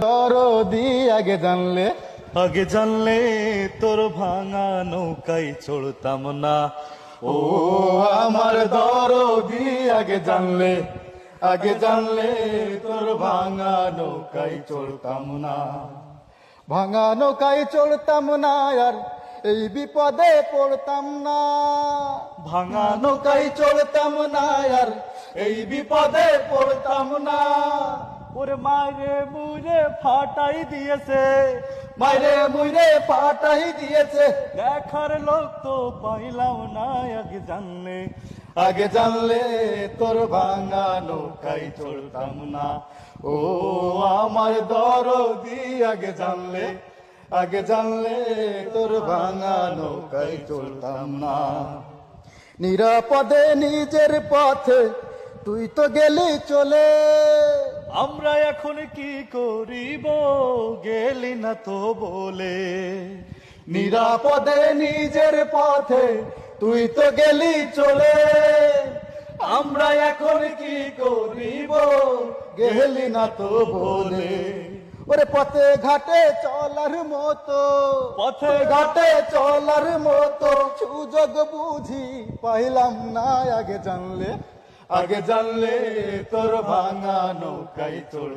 দরদি আগে জানলে তোর ভাঙা নৌকায় চড়তাম না। ও আমার দরদি আগে জানলে তোর ভাঙা নৌকায় চড়তাম না। ভাঙা নৌকায় চড়তাম না আর এই বিপদে পড়তাম না। ভাঙা নৌকায় চড়তাম না আর এই বিপদে পড়তাম না। ওরে মায়েরে মুরে ফাটাই দিয়েছে, মাইরে মুইরে ফাটাই দিয়েছে। দেখার লোক তো পাইলাম না। আগে জানলে তোর ভাঙা নৌকায় চড়তাম না। ও আমার দরদি আগে জানলে তোর ভাঙা নৌকায় চড়তাম না। নিরাপদে নিজের পথে তুই তো গেলি চলে। আমরা এখন কি করিব, গেলি না তো বলে। নিরাপদে নিজের পথে তুই তো গেলি চলে। আমরা এখন কি করিব, গেলি না তো বলে। ওরে পথে ঘাটে চলার মতো, পথে ঘাটে চলার মতো সুযোগ বুঝি পাইলাম না। আগে জানলে তোর ভাঙা নৌকায় চড়